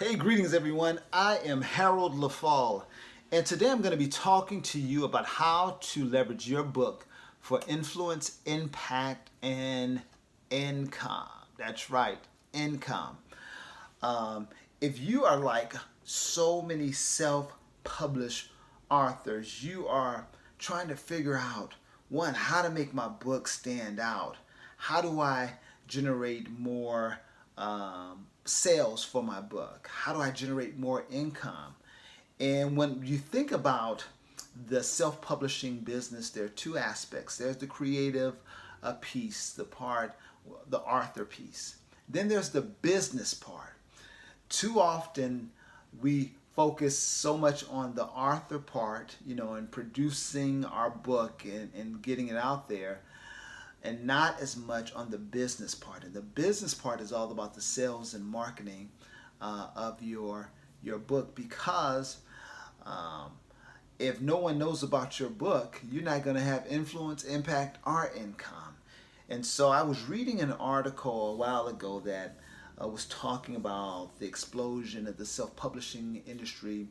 Hey, greetings everyone. I am Harold LaFall, and today I'm going to be talking to you about how to leverage your book for influence, impact, and income. That's right, income. Um, if you are like so many self published authors, you are trying to figure out one, how to make my book stand out. How do I generate more sales for my book? How do I generate more income? And when you think about the self publishing business, there are two aspects. There's the creative piece, the author piece. Then there's the business part. Too often we focus so much on the author part, and producing our book and getting it out there, and not as much on the business part. And the business part is all about the sales and marketing of your book, because um, if no one knows about your book, you're not going to have influence, impact, or income. And so I was reading an article a while ago that was talking about the explosion of the self-publishing industry.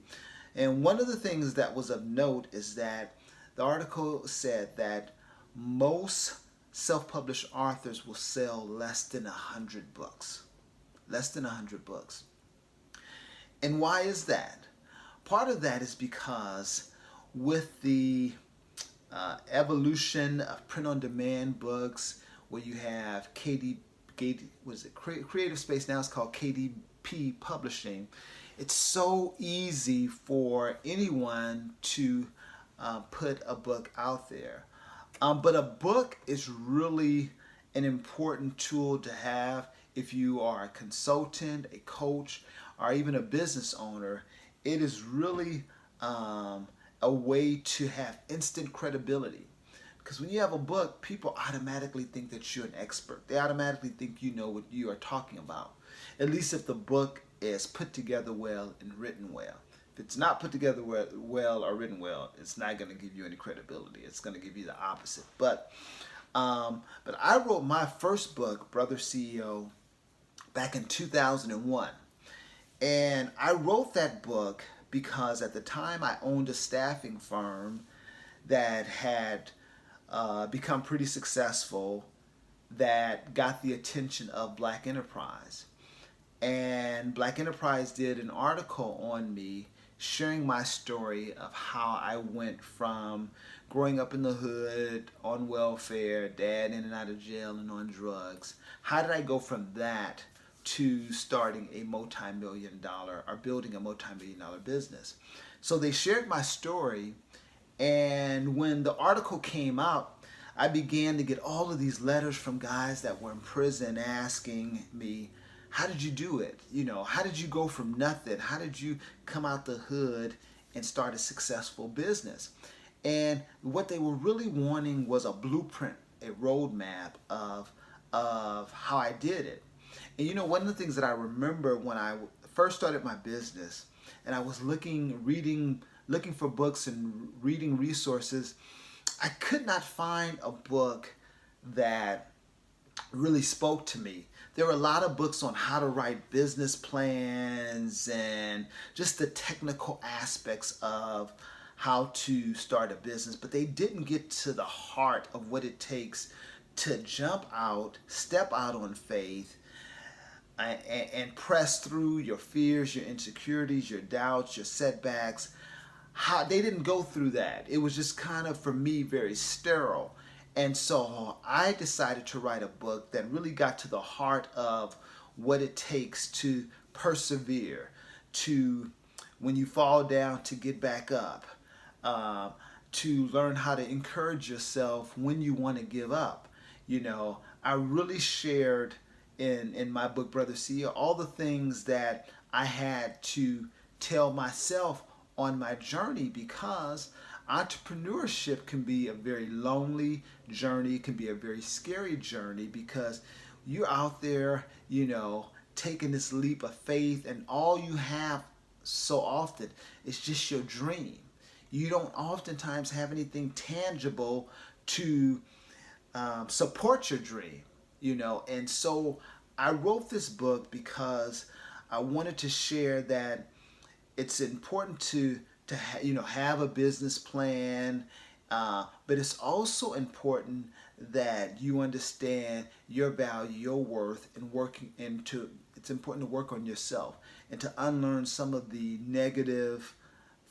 And one of the things that was of note is that the article said that most self-published authors will sell less than 100 books. Less than 100 books. And why is that? Part of that is because with the evolution of print-on-demand books, where you have Creative Space, now it's called KDP Publishing. It's so easy for anyone to put a book out there. But a book is really an important tool to have if you are a consultant, a coach, or even a business owner. It is really a way to have instant credibility. Because when you have a book, people automatically think that you're an expert. They automatically think you know what you are talking about. At least if the book is put together well and written well. If it's not put together well or written well, it's not going to give you any credibility. It's going to give you the opposite. But I wrote my first book, Brother CEO, back in 2001. And I wrote that book because at the time I owned a staffing firm that had become pretty successful, that got the attention of Black Enterprise. And Black Enterprise did an article on me, sharing my story of how I went from growing up in the hood on welfare, dad in and out of jail and on drugs. How did I go from that to starting a multi-million dollar, or building a multi-million dollar business? So they shared my story, and when the article came out, I began to get all of these letters from guys that were in prison asking me, how did you do it? How did you go from nothing? How did you come out the hood and start a successful business? And what they were really wanting was a blueprint, a roadmap of how I did it. And one of the things that I remember when I first started my business, and I was looking for books and reading resources, I could not find a book that really spoke to me. There were a lot of books on how to write business plans and just the technical aspects of how to start a business, but they didn't get to the heart of what it takes to jump out, step out on faith, and press through your fears, your insecurities, your doubts, your setbacks. How they didn't go through that. It was just kind of, for me, very sterile. And so I decided to write a book that really got to the heart of what it takes to persevere, to, when you fall down, to get back up, to learn how to encourage yourself when you want to give up. I really shared in my book, Brother CEO, all the things that I had to tell myself on my journey, because entrepreneurship can be a very lonely journey. It can be a very scary journey, because you're out there, taking this leap of faith, and all you have so often is just your dream. You don't oftentimes have anything tangible to support your dream. And so I wrote this book because I wanted to share that it's important to have a business plan, but it's also important that you understand your value, your worth, and working into. It's important to work on yourself and to unlearn some of the negative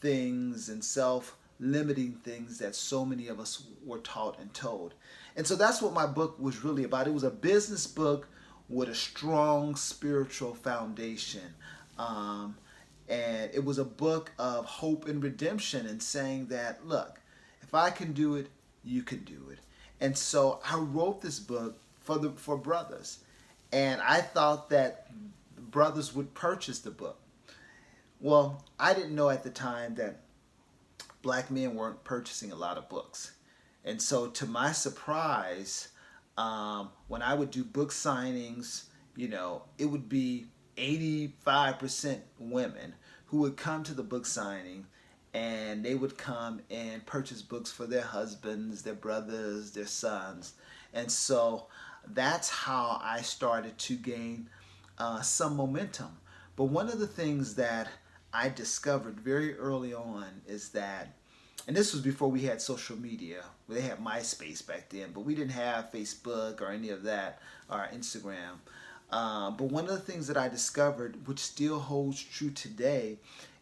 things and self-limiting things that so many of us were taught and told. And so that's what my book was really about. It was a business book with a strong spiritual foundation. Um, and it was a book of hope and redemption and saying that, look, if I can do it, you can do it. And so I wrote this book for brothers. And I thought that brothers would purchase the book. Well, I didn't know at the time that black men weren't purchasing a lot of books. And so, to my surprise, when I would do book signings, it would be 85% women who would come to the book signing, and they would come and purchase books for their husbands, their brothers, their sons. And so that's how I started to gain some momentum. But one of the things that I discovered very early on is that, and this was before we had social media. They had MySpace back then, but we didn't have Facebook or any of that, or Instagram. But one of the things that I discovered, which still holds true today,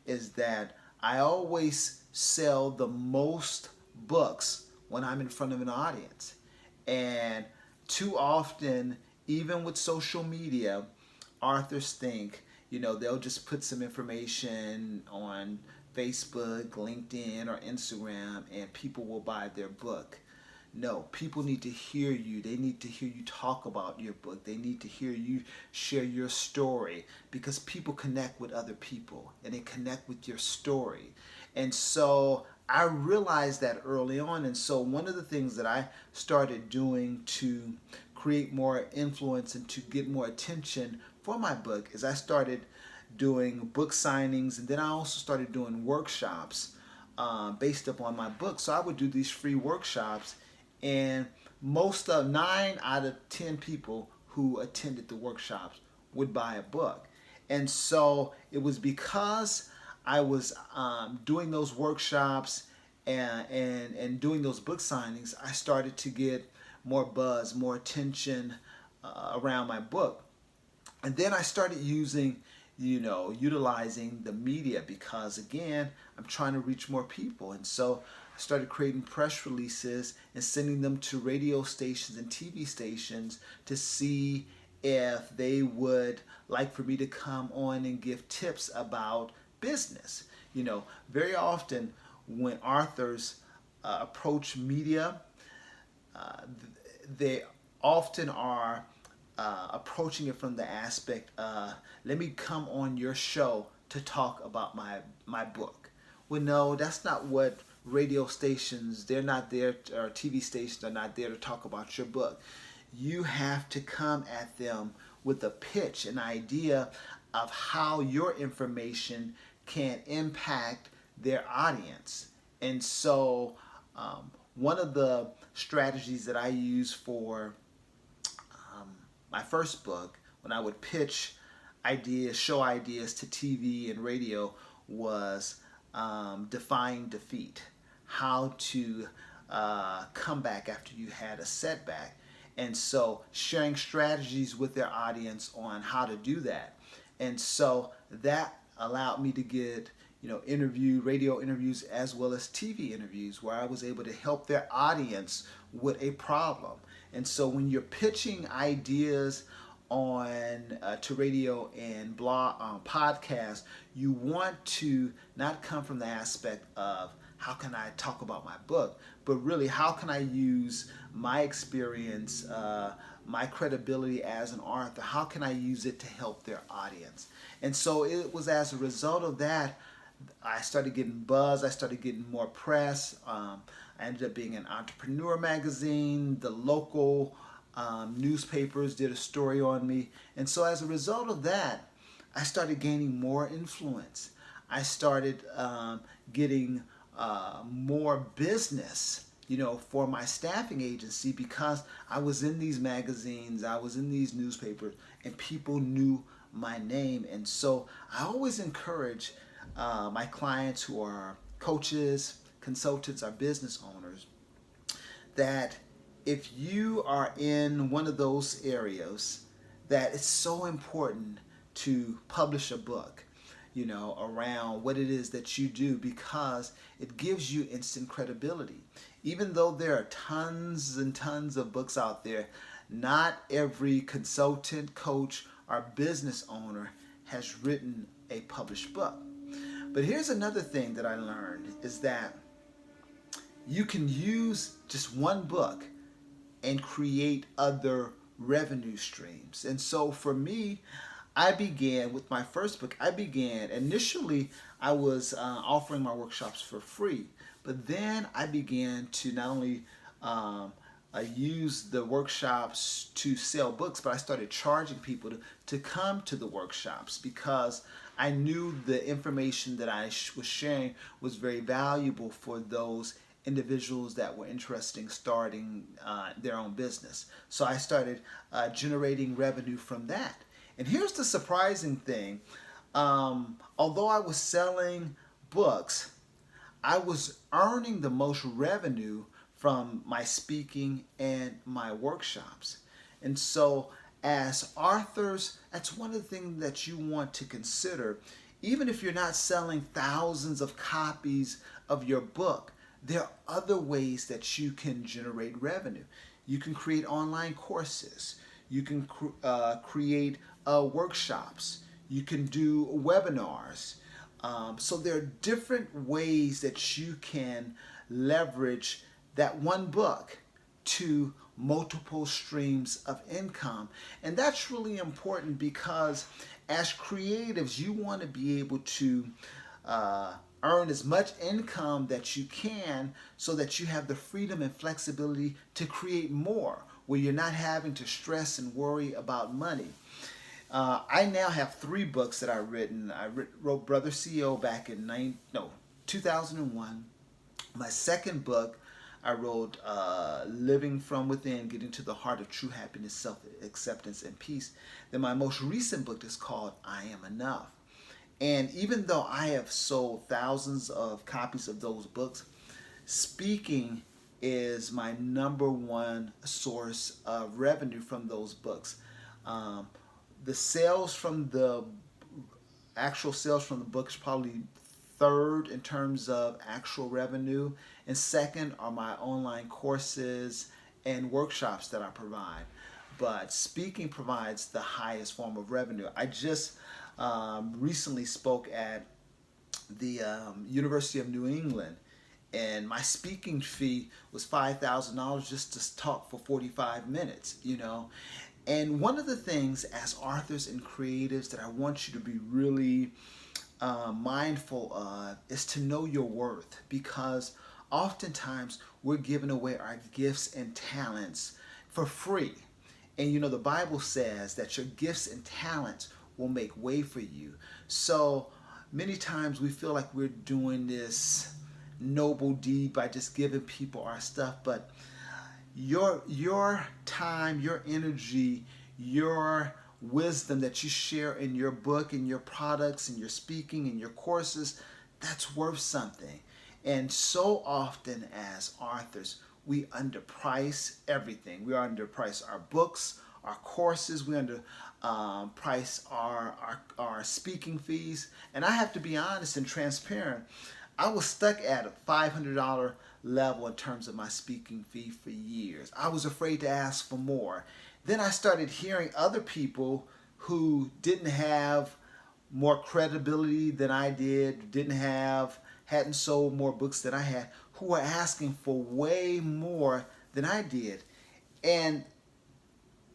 is that I always sell the most books when I'm in front of an audience. And too often, even with social media, authors think, they'll just put some information on Facebook, LinkedIn, or Instagram, and people will buy their book. No, people need to hear you. They need to hear you talk about your book. They need to hear you share your story, because people connect with other people and they connect with your story. And so I realized that early on. And so one of the things that I started doing to create more influence and to get more attention for my book is I started doing book signings, and then I also started doing workshops based upon my book. So I would do these free workshops, and most of 9 out of 10 people who attended the workshops would buy a book. And so it was because I was doing those workshops and doing those book signings, I started to get more buzz, more attention around my book. And then I started utilizing the media, because again, I'm trying to reach more people. And so I started creating press releases and sending them to radio stations and TV stations to see if they would like for me to come on and give tips about business. Very often when authors approach media, uh, they often are approaching it from the aspect, let me come on your show to talk about my book. Well, no, that's not what radio stations, they're not there, or TV stations are not there to talk about your book. You have to come at them with a pitch, an idea of how your information can impact their audience. And so, one of the strategies that I use for my first book, when I would pitch ideas, show ideas to TV and radio, was defying defeat. How to come back after you had a setback. And so sharing strategies with their audience on how to do that. And so that allowed me to get radio interviews as well as TV interviews, where I was able to help their audience with a problem. And so when you're pitching ideas on to radio and blog podcast, you want to not come from the aspect of how can I talk about my book, but really how can I use my experience, my credibility as an author, how can I use it to help their audience? And so it was as a result of that, I started getting buzz, I started getting more press. I ended up being in Entrepreneur magazine, the local newspapers did a story on me. And so as a result of that, I started gaining more influence. I started getting more business, for my staffing agency, because I was in these magazines, I was in these newspapers, and people knew my name. And so I always encourage my clients who are coaches, consultants, or business owners that if you are in one of those areas, that it's so important to publish a book, around what it is that you do, because it gives you instant credibility. Even though there are tons and tons of books out there, not every consultant, coach, or business owner has written a published book. But here's another thing that I learned is that you can use just one book and create other revenue streams. And so for me, I began with my first book. Initially, I was offering my workshops for free, but then I began to not only use the workshops to sell books, but I started charging people to come to the workshops, because I knew the information that I was sharing was very valuable for those individuals that were interested in starting their own business. So I started generating revenue from that. And here's the surprising thing. Although I was selling books, I was earning the most revenue from my speaking and my workshops. And so as authors, that's one of the things that you want to consider. Even if you're not selling thousands of copies of your book, there are other ways that you can generate revenue. You can create online courses. You can create workshops. You can do webinars. So there are different ways that you can leverage that one book to multiple streams of income. And that's really important, because as creatives, you want to be able to earn as much income that you can, so that you have the freedom and flexibility to create more, where you're not having to stress and worry about money. I now have 3 books that I've written. I wrote Brother CEO back in 2001. My second book, I wrote Living from Within, Getting to the Heart of True Happiness, Self-Acceptance, and Peace. Then my most recent book is called I Am Enough. And even though I have sold thousands of copies of those books, speaking is my number one source of revenue from those books. The sales from the actual sales from the book is probably third in terms of actual revenue, and second are my online courses and workshops that I provide. But speaking provides the highest form of revenue. I just recently spoke at the University of New England, and my speaking fee was $5,000 just to talk for 45 minutes, And one of the things as authors and creatives that I want you to be really mindful of is to know your worth, because oftentimes we're giving away our gifts and talents for free. And the Bible says that your gifts and talents will make way for you. So many times we feel like we're doing this noble deed by just giving people our stuff, but your time, your energy, your wisdom that you share in your book and your products and your speaking and your courses, that's worth something. And so often as authors, we underprice everything. We underprice our books, our courses. We underprice our speaking fees. And I have to be honest and transparent. I was stuck at a $500 level in terms of my speaking fee for years. I was afraid to ask for more. Then I started hearing other people who didn't have more credibility than I did, hadn't sold more books than I had, who were asking for way more than I did. And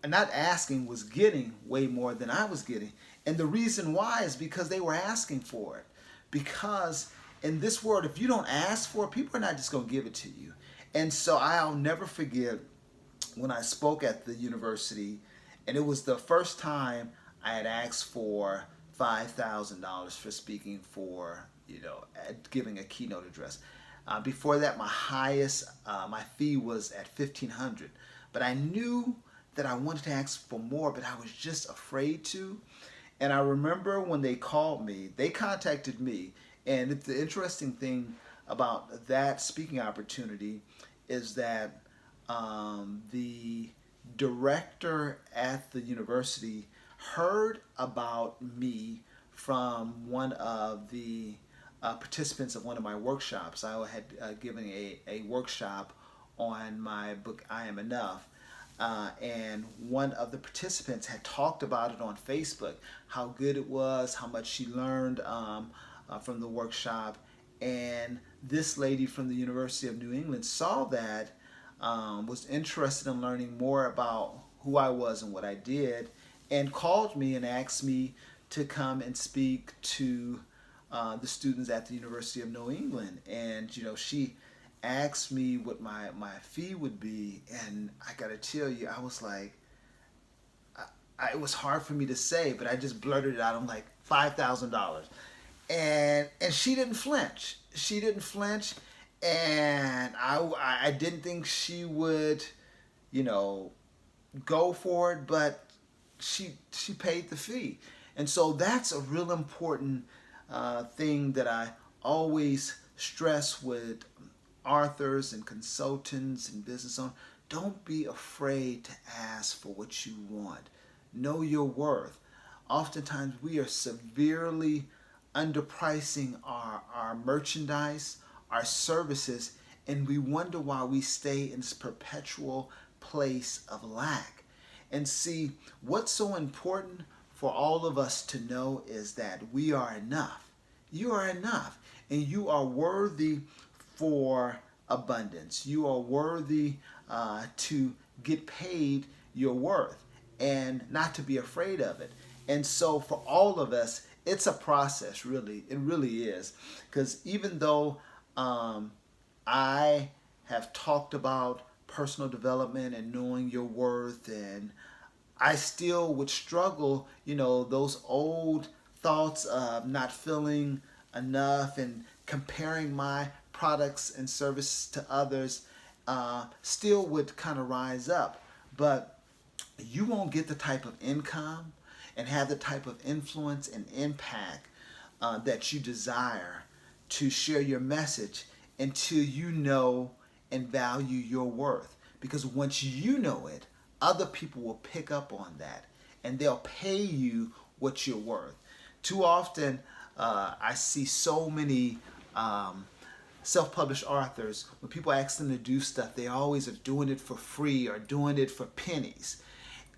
not asking, was getting way more than I was getting. And the reason why is because they were asking for it. Because in this world, if you don't ask for it, people are not just going to give it to you. And so I'll never forget when I spoke at the university, and it was the first time I had asked for $5,000 for speaking for, giving a keynote address. Before that, my fee was at $1,500. But I knew that I wanted to ask for more, but I was just afraid to. And I remember when they called me, they contacted me. And the interesting thing about that speaking opportunity is that the director at the university heard about me from one of the participants of one of my workshops. I had given a workshop on my book, I Am Enough. And one of the participants had talked about it on Facebook, how good it was, how much she learned from the workshop. And this lady from the University of New England saw that, was interested in learning more about who I was and what I did, and called me and asked me to come and speak to the students at the University of New England. And she asked me what my fee would be, and I gotta tell you, I was like, it was hard for me to say, but I just blurted it out. I'm like, $5,000, and she didn't flinch. She didn't flinch, and I didn't think she would, you know, go for it, but she paid the fee. And so that's a real important thing that I always stress with authors and consultants and business owners. Don't be afraid to ask for what you want. Know your worth. Oftentimes we are severely underpricing our merchandise, our services, and we wonder why we stay in this perpetual place of lack. And see, what's so important for all of us to know is that we are enough. You are enough, and you are worthy for abundance. You are worthy to get paid your worth and not to be afraid of it. And so for all of us, it's a process, really. It really is. Because even though I have talked about personal development and knowing your worth, and I still would struggle, those old thoughts of not feeling enough and comparing my products and services to others, still would kind of rise up. But you won't get the type of income and have the type of influence and impact that you desire to share your message until you know and value your worth. Because once you know it, other people will pick up on that and they'll pay you what you're worth. Too often, I see so many self-published authors, when people ask them to do stuff, they always are doing it for free or doing it for pennies.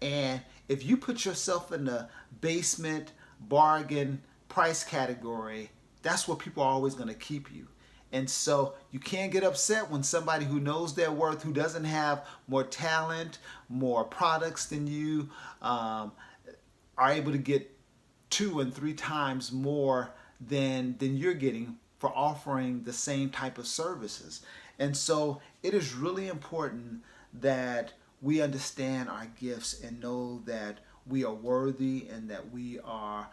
And if you put yourself in the basement bargain price category, that's where people are always going to keep you. And so you can't get upset when somebody who knows their worth, who doesn't have more talent, more products than you, are able to get 2 and 3 times more than you're getting for offering the same type of services. And so it is really important that we understand our gifts and know that we are worthy and that we are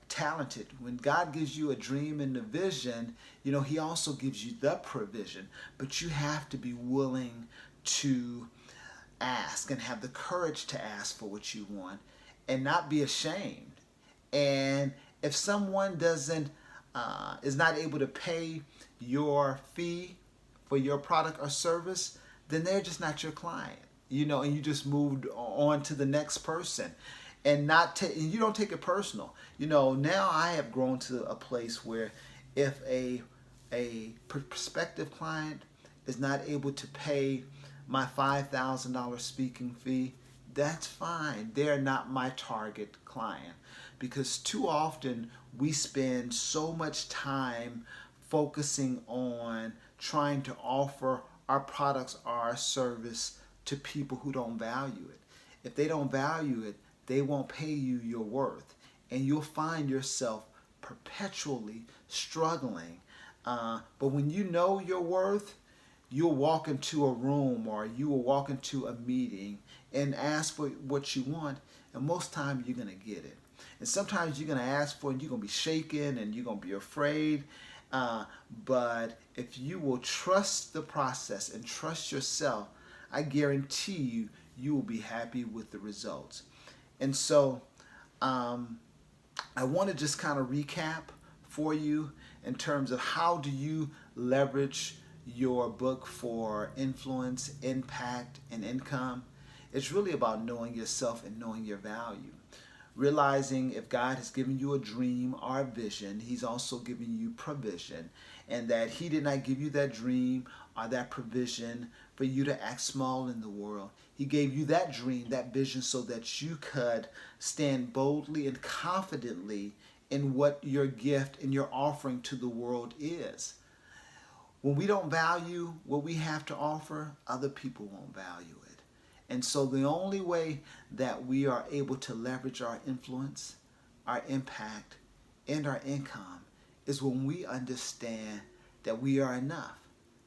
talented. When God gives you a dream and a vision, He also gives you the provision. But you have to be willing to ask and have the courage to ask for what you want and not be ashamed. And if someone is not able to pay your fee for your product or service, then they're just not your client, and you just moved on to the next person, and and you don't take it personal. Now I have grown to a place where if a prospective client is not able to pay my $5,000 speaking fee, that's fine. They're not my target client, because too often we spend so much time focusing on trying to offer our products or our service to people who don't value it. If they don't value it, they won't pay you your worth, and you'll find yourself perpetually struggling. But when you know your worth, you'll walk into a room or you will walk into a meeting and ask for what you want, and most times you're going to get it. And sometimes you're going to ask for it and you're going to be shaken and you're going to be afraid. But if you will trust the process and trust yourself, I guarantee you will be happy with the results. And so um, I want to just kind of recap for you in terms of how do you leverage your book for influence, impact, and income. It's really about knowing yourself and knowing your value. Realizing if God has given you a dream or a vision, He's also given you provision, and that He did not give you that dream or that provision for you to act small in the world. He gave you that dream, that vision, so that you could stand boldly and confidently in what your gift and your offering to the world is. When we don't value what we have to offer, other people won't value it. And so the only way that we are able to leverage our influence, our impact, and our income is when we understand that we are enough,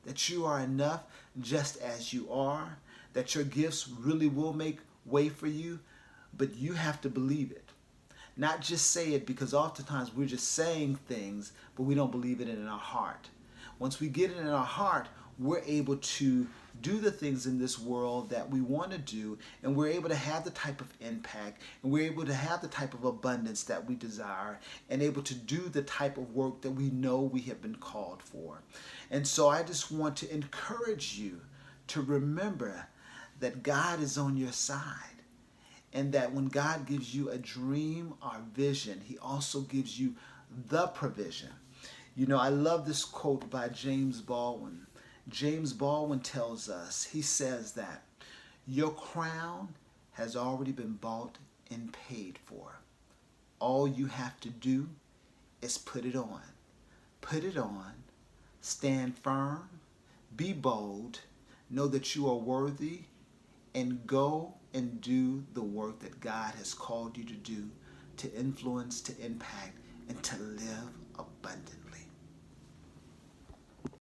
that you are enough just as you are, that your gifts really will make way for you, but you have to believe it. Not just say it, because oftentimes we're just saying things, but we don't believe it in our heart. Once we get it in our heart, we're able to do the things in this world that we want to do, and we're able to have the type of impact, and we're able to have the type of abundance that we desire, and able to do the type of work that we know we have been called for. And so I just want to encourage you to remember that God is on your side, and that when God gives you a dream or vision, He also gives you the provision. You know, I love this quote by James Baldwin. James Baldwin tells us, he says that your crown has already been bought and paid for. All you have to do is put it on. Put it on, stand firm, be bold, know that you are worthy, and go and do the work that God has called you to do, to influence, to impact, and to live a